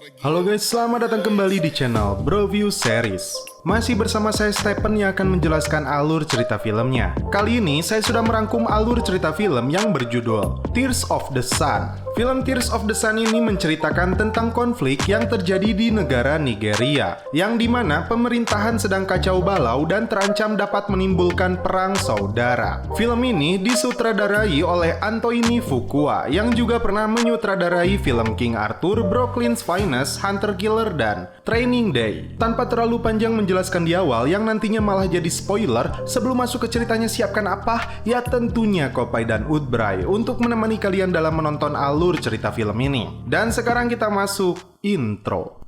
Halo guys, selamat datang kembali di channel Broview Series. Masih bersama saya Stephen yang akan menjelaskan alur cerita filmnya. Kali ini saya sudah merangkum alur cerita film yang berjudul Tears of the Sun. Film Tears of the Sun ini menceritakan tentang konflik yang terjadi di negara Nigeria, yang dimana pemerintahan sedang kacau balau dan terancam dapat menimbulkan perang saudara. Film ini disutradarai oleh Antoine Fuqua, yang juga pernah menyutradarai film King Arthur, Brooklyn's Finest, Hunter Killer, dan Training Day. Tanpa terlalu panjang menjelaskan di awal yang nantinya malah jadi spoiler, sebelum masuk ke ceritanya siapkan apa? Ya tentunya Kopai dan Udbray untuk menemani kalian dalam menonton alur cerita film ini. Dan sekarang kita masuk intro.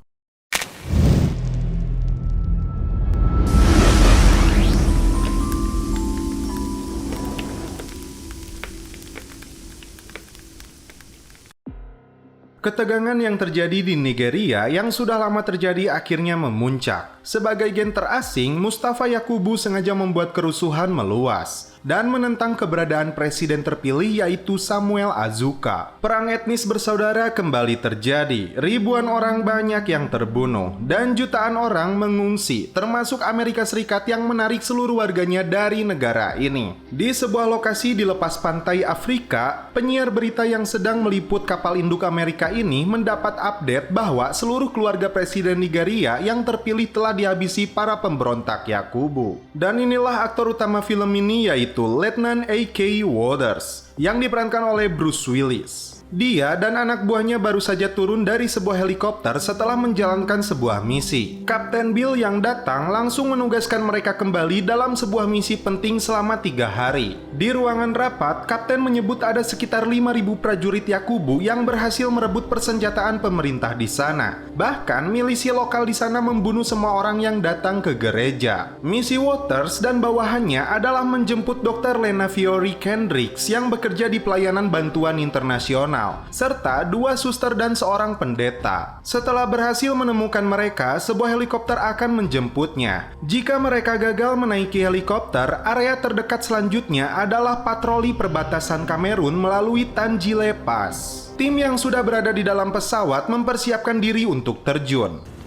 Ketegangan yang terjadi di Nigeria yang sudah lama terjadi akhirnya memuncak. Sebagai gen terasing, Mustafa Yakubu sengaja membuat kerusuhan meluas dan menentang keberadaan presiden terpilih yaitu Samuel Azuka. Perang etnis bersaudara kembali terjadi, ribuan orang banyak yang terbunuh, dan jutaan orang mengungsi, termasuk Amerika Serikat yang menarik seluruh warganya dari negara ini. Di sebuah lokasi di lepas pantai Afrika, penyiar berita yang sedang meliput kapal induk Amerika ini mendapat update bahwa seluruh keluarga presiden Nigeria yang terpilih telah dihabisi para pemberontak Yakubu. Dan inilah aktor utama film ini yaitu Letnan A.K. Waters yang diperankan oleh Bruce Willis. Dia dan anak buahnya baru saja turun dari sebuah helikopter setelah menjalankan sebuah misi. Kapten Bill yang datang langsung menugaskan mereka kembali dalam sebuah misi penting selama 3 hari. Di ruangan rapat, Kapten menyebut ada sekitar 5.000 prajurit Yakubu yang berhasil merebut persenjataan pemerintah di sana. Bahkan, milisi lokal di sana membunuh semua orang yang datang ke gereja. Misi Waters dan bawahannya adalah menjemput Dr. Lena Fiori Kendricks yang bekerja di pelayanan bantuan internasional, serta 2 suster dan seorang pendeta. Setelah berhasil menemukan mereka, sebuah helikopter akan menjemputnya. Jika mereka gagal menaiki helikopter, area terdekat selanjutnya adalah patroli perbatasan Kamerun melalui Tandjile Pass. Tim yang sudah berada di dalam pesawat mempersiapkan diri untuk terjun.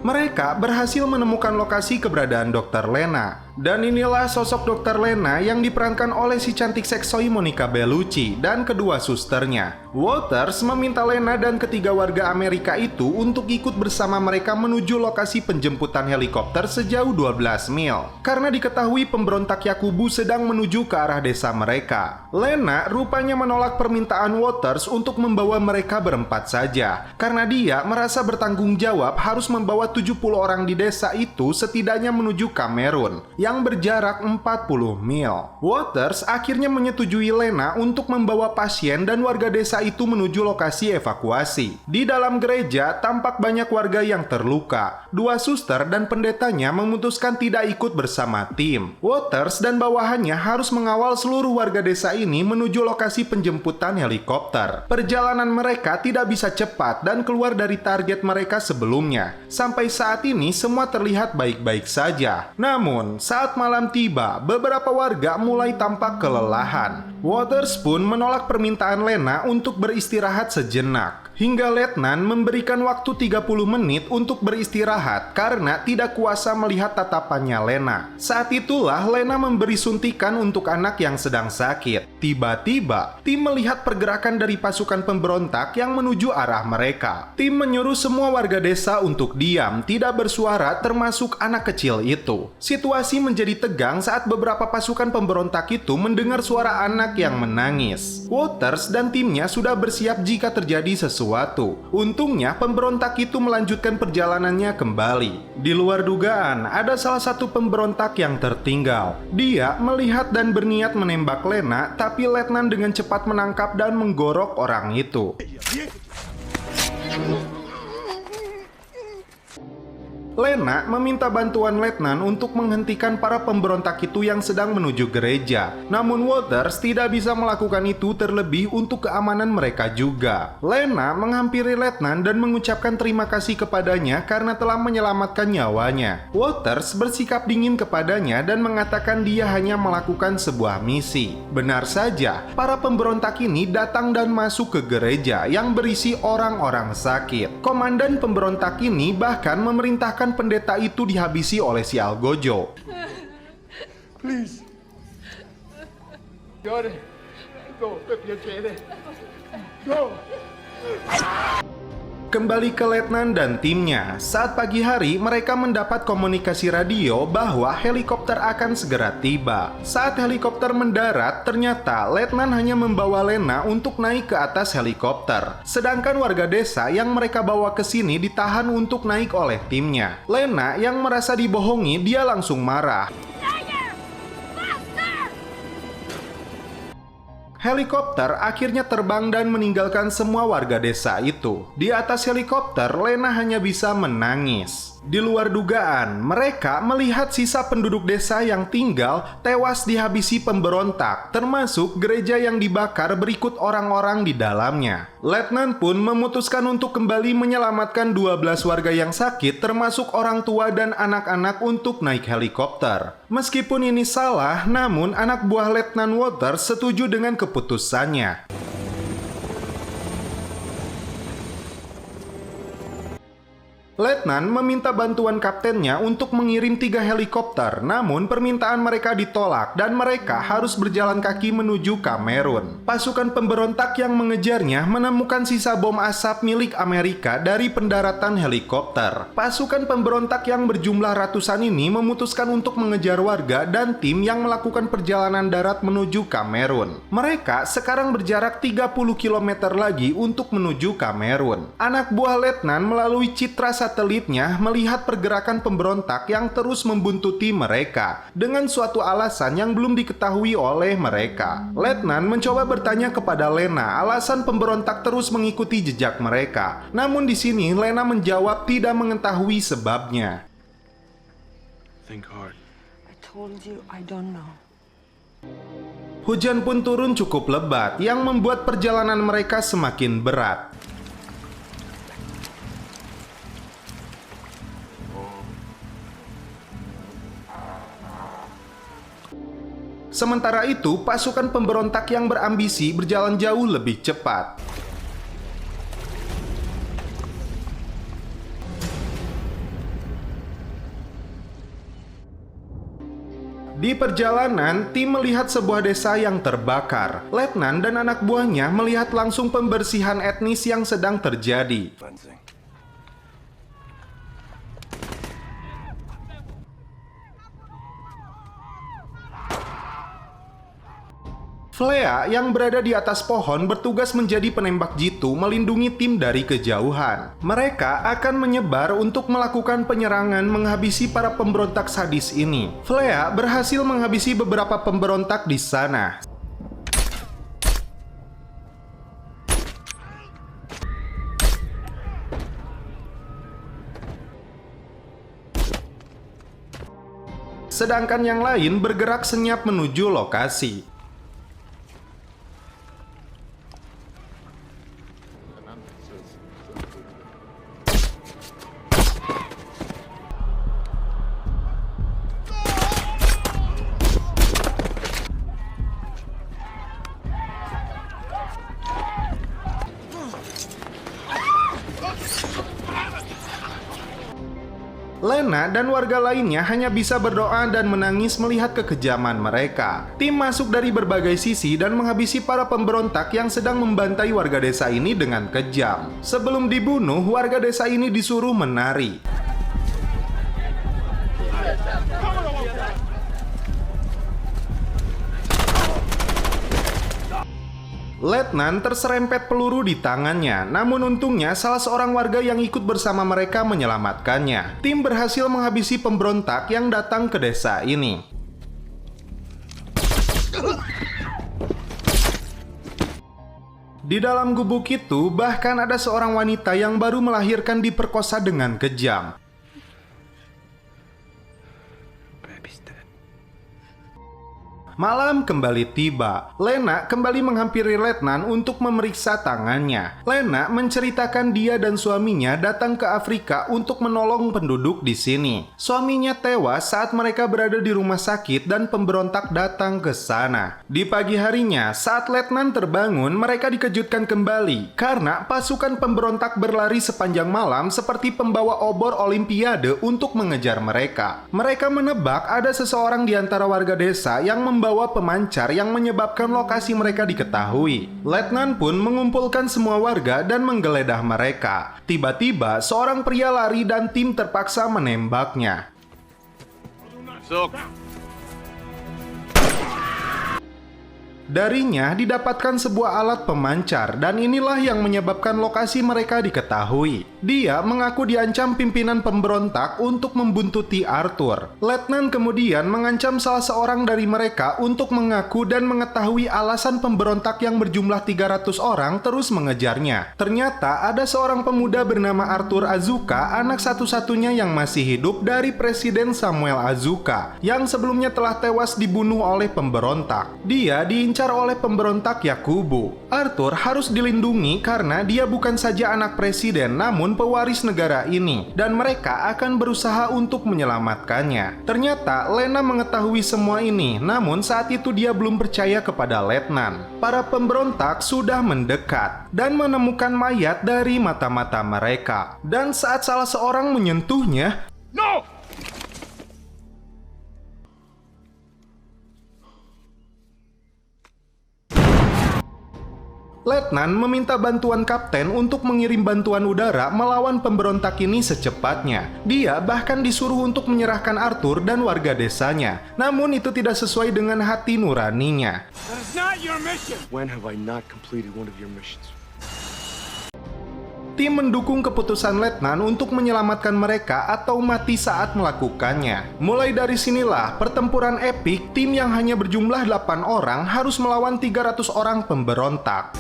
Mereka berhasil menemukan lokasi keberadaan Dr. Lena. Dan inilah sosok Dr. Lena yang diperankan oleh si cantik seksoi Monica Bellucci dan kedua susternya. Waters meminta Lena dan ketiga warga Amerika itu untuk ikut bersama mereka menuju lokasi penjemputan helikopter sejauh 12 mil. Karena diketahui pemberontak Yakubu sedang menuju ke arah desa mereka. Lena rupanya menolak permintaan Waters untuk membawa mereka berempat saja, karena dia merasa bertanggung jawab harus membawa 70 orang di desa itu setidaknya menuju Kamerun yang berjarak 40 mil. Waters akhirnya menyetujui Lena untuk membawa pasien dan warga desa itu menuju lokasi evakuasi. Di dalam gereja tampak banyak warga yang terluka. 2 suster dan pendetanya memutuskan tidak ikut bersama tim. Waters dan bawahannya harus mengawal seluruh warga desa ini menuju lokasi penjemputan helikopter. Perjalanan mereka tidak bisa cepat dan keluar dari target mereka sebelumnya. Sampai saat ini semua terlihat baik-baik saja. Namun, saat malam tiba, beberapa warga mulai tampak kelelahan. Waters pun menolak permintaan Lena untuk beristirahat sejenak. Hingga Letnan memberikan waktu 30 menit untuk beristirahat karena tidak kuasa melihat tatapannya Lena. Saat itulah Lena memberi suntikan untuk anak yang sedang sakit. Tiba-tiba, tim melihat pergerakan dari pasukan pemberontak yang menuju arah mereka. Tim menyuruh semua warga desa untuk diam, tidak bersuara termasuk anak kecil itu. Situasi menjadi tegang saat beberapa pasukan pemberontak itu mendengar suara anak yang menangis. Waters dan timnya sudah bersiap jika terjadi sesuatu. Untungnya pemberontak itu melanjutkan perjalanannya kembali. Di luar dugaan, ada salah satu pemberontak yang tertinggal. Dia melihat dan berniat menembak Lena, tapi Letnan dengan cepat menangkap dan menggorok orang itu. Lena meminta bantuan Letnan untuk menghentikan para pemberontak itu yang sedang menuju gereja. Namun Walters tidak bisa melakukan itu terlebih untuk keamanan mereka juga. Lena menghampiri Letnan dan mengucapkan terima kasih kepadanya karena telah menyelamatkan nyawanya. Walters bersikap dingin kepadanya dan mengatakan dia hanya melakukan sebuah misi. Benar saja, para pemberontak ini datang dan masuk ke gereja yang berisi orang-orang sakit. Komandan pemberontak ini bahkan memerintahkan pendeta itu dihabisi oleh si Algojo. Please. Go. Go. Kembali ke Letnan dan timnya. Saat pagi hari, mereka mendapat komunikasi radio bahwa helikopter akan segera tiba. Saat helikopter mendarat, ternyata Letnan hanya membawa Lena untuk naik ke atas helikopter. Sedangkan warga desa yang mereka bawa ke sini ditahan untuk naik oleh timnya. Lena yang merasa dibohongi, dia langsung marah. Helikopter akhirnya terbang dan meninggalkan semua warga desa itu. Di atas helikopter, Lena hanya bisa menangis. Di luar dugaan, mereka melihat sisa penduduk desa yang tinggal tewas dihabisi pemberontak, termasuk gereja yang dibakar berikut orang-orang di dalamnya. Letnan pun memutuskan untuk kembali menyelamatkan 12 warga yang sakit, termasuk orang tua dan anak-anak untuk naik helikopter. Meskipun ini salah, namun anak buah Letnan Walters setuju dengan keputusannya. Letnan meminta bantuan kaptennya untuk mengirim 3 helikopter, namun permintaan mereka ditolak dan mereka harus berjalan kaki menuju Kamerun. Pasukan pemberontak yang mengejarnya menemukan sisa bom asap milik Amerika dari pendaratan helikopter. Pasukan pemberontak yang berjumlah ratusan ini memutuskan untuk mengejar warga dan tim yang melakukan perjalanan darat menuju Kamerun. Mereka sekarang berjarak 30 km lagi untuk menuju Kamerun. Anak buah Letnan melalui citra satelitnya melihat pergerakan pemberontak yang terus membuntuti mereka dengan suatu alasan yang belum diketahui oleh mereka. Letnan mencoba bertanya kepada Lena alasan pemberontak terus mengikuti jejak mereka. Namun di sini Lena menjawab tidak mengetahui sebabnya. Think hard. I told you I don't know. Hujan pun turun cukup lebat yang membuat perjalanan mereka semakin berat. Sementara itu, pasukan pemberontak yang berambisi berjalan jauh lebih cepat. Di perjalanan, tim melihat sebuah desa yang terbakar. Letnan dan anak buahnya melihat langsung pembersihan etnis yang sedang terjadi. Flea yang berada di atas pohon bertugas menjadi penembak jitu melindungi tim dari kejauhan. Mereka akan menyebar untuk melakukan penyerangan menghabisi para pemberontak sadis ini. Flea berhasil menghabisi beberapa pemberontak di sana. Sedangkan yang lain bergerak senyap menuju lokasi. Lena dan warga lainnya hanya bisa berdoa dan menangis melihat kekejaman mereka. Tim masuk dari berbagai sisi dan menghabisi para pemberontak yang sedang membantai warga desa ini dengan kejam. Sebelum dibunuh, warga desa ini disuruh menari. Letnan terserempet peluru di tangannya, namun untungnya salah seorang warga yang ikut bersama mereka menyelamatkannya. Tim berhasil menghabisi pemberontak yang datang ke desa ini. Di dalam gubuk itu, bahkan ada seorang wanita yang baru melahirkan diperkosa dengan kejam. Malam kembali tiba. Lena kembali menghampiri Letnan untuk memeriksa tangannya. Lena menceritakan dia dan suaminya datang ke Afrika untuk menolong penduduk di sini. Suaminya tewas saat mereka berada di rumah sakit dan pemberontak datang ke sana. Di pagi harinya, saat Letnan terbangun, mereka dikejutkan kembali karena pasukan pemberontak berlari sepanjang malam seperti pembawa obor olimpiade untuk mengejar mereka. Mereka menebak ada seseorang di antara warga desa yang membawa pemancar yang menyebabkan lokasi mereka diketahui. Letnan pun mengumpulkan semua warga dan menggeledah mereka. Tiba-tiba, seorang pria lari dan tim terpaksa menembaknya. Silk. Darinya didapatkan sebuah alat pemancar dan inilah yang menyebabkan lokasi mereka diketahui. Dia mengaku diancam pimpinan pemberontak untuk membuntuti Arthur. Letnan kemudian mengancam salah seorang dari mereka untuk mengaku dan mengetahui alasan pemberontak yang berjumlah 300 orang terus mengejarnya. Ternyata ada seorang pemuda bernama Arthur Azuka, anak satu-satunya yang masih hidup dari Presiden Samuel Azuka, yang sebelumnya telah tewas dibunuh oleh pemberontak. Dia diincar oleh pemberontak Yakubu. Arthur harus dilindungi karena dia bukan saja anak presiden namun pewaris negara ini dan mereka akan berusaha untuk menyelamatkannya. Ternyata Lena mengetahui semua ini, namun saat itu dia belum percaya kepada Letnan. Para pemberontak sudah mendekat dan menemukan mayat dari mata-mata mereka. Dan saat salah seorang menyentuhnya, No! Letnan meminta bantuan kapten untuk mengirim bantuan udara melawan pemberontak ini secepatnya. Dia bahkan disuruh untuk menyerahkan Arthur dan warga desanya. Namun itu tidak sesuai dengan hati nuraninya. That is not your mission! When have I not completed one of your missions? Tim mendukung keputusan Letnan untuk menyelamatkan mereka atau mati saat melakukannya. Mulai dari sinilah pertempuran epik tim yang hanya berjumlah 8 orang harus melawan 300 orang pemberontak.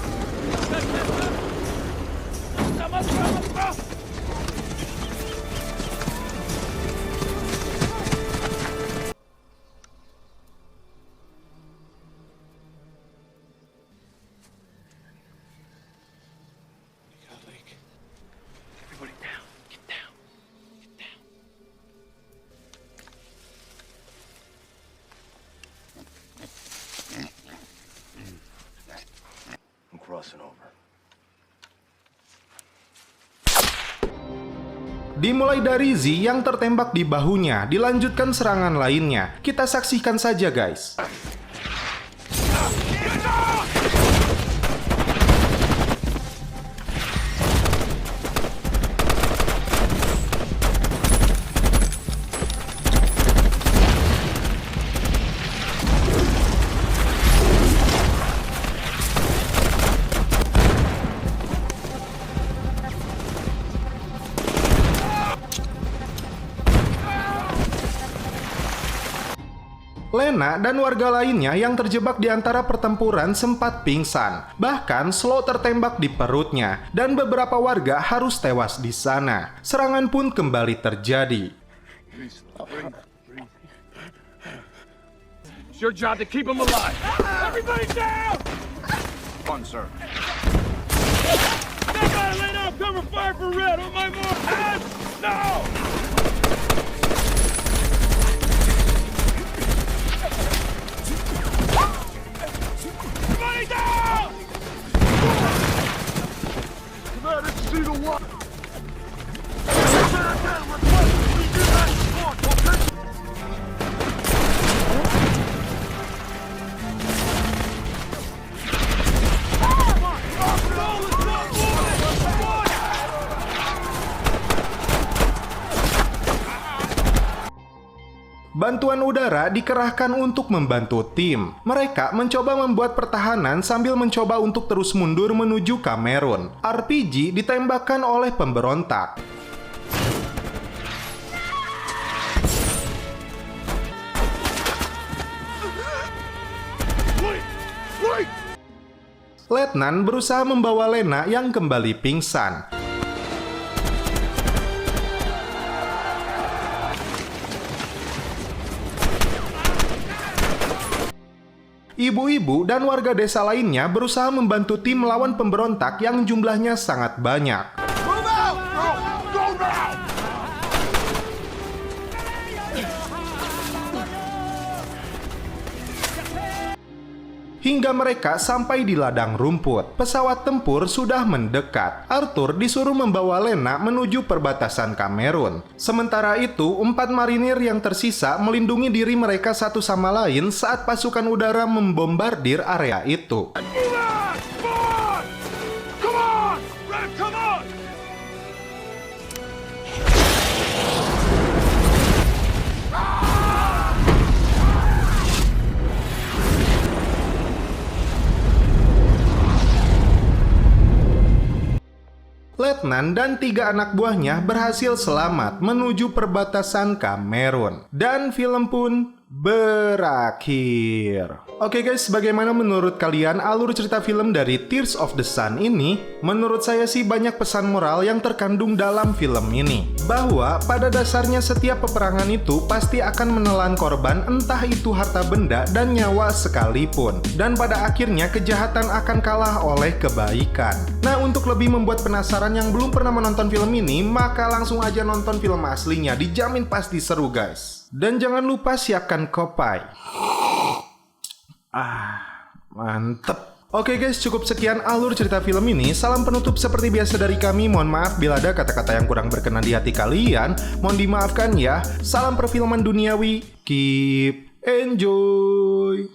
Everybody down. Get down. Get down. I'm crossing over. Dimulai dari Z yang tertembak di bahunya, dilanjutkan serangan lainnya. Kita saksikan saja guys. Lena dan warga lainnya yang terjebak di antara pertempuran sempat pingsan. Bahkan Slow tertembak di perutnya dan beberapa warga harus tewas di sana. Serangan pun kembali terjadi. It's your job to keep him alive. Everybody down! One, sir. I gotta lay down cover fire for red on my mark. And now! Everybody down! Commander, see the one. Bantuan udara dikerahkan untuk membantu tim. Mereka mencoba membuat pertahanan sambil mencoba untuk terus mundur menuju Kamerun. RPG ditembakkan oleh pemberontak. Letnan berusaha membawa Lena yang kembali pingsan. Ibu-ibu dan warga desa lainnya berusaha membantu tim melawan pemberontak yang jumlahnya sangat banyak. Move out! Go now! Hingga mereka sampai di ladang rumput. Pesawat tempur sudah mendekat. Arthur disuruh membawa Lena menuju perbatasan Kamerun. Sementara itu, 4 marinir yang tersisa melindungi diri mereka satu sama lain saat pasukan udara membombardir area itu. Move out! Forward! Come on! Red, come on! Letnan dan 3 anak buahnya berhasil selamat menuju perbatasan Kamerun. Dan film pun berakhir. Oke guys, bagaimana menurut kalian alur cerita film dari Tears of the Sun ini? Menurut saya sih banyak pesan moral yang terkandung dalam film ini. Bahwa pada dasarnya setiap peperangan itu pasti akan menelan korban, entah itu harta benda dan nyawa sekalipun. Dan pada akhirnya kejahatan akan kalah oleh kebaikan. Nah, untuk lebih membuat penasaran yang belum pernah menonton film ini, maka langsung aja nonton film aslinya, dijamin pasti seru guys. Dan jangan lupa siapkan kopai. Mantep. Oke guys, cukup sekian alur cerita film ini. Salam penutup seperti biasa dari kami. Mohon maaf bila ada kata-kata yang kurang berkenan di hati kalian. Mohon dimaafkan ya. Salam perfilman duniawi. Keep enjoy.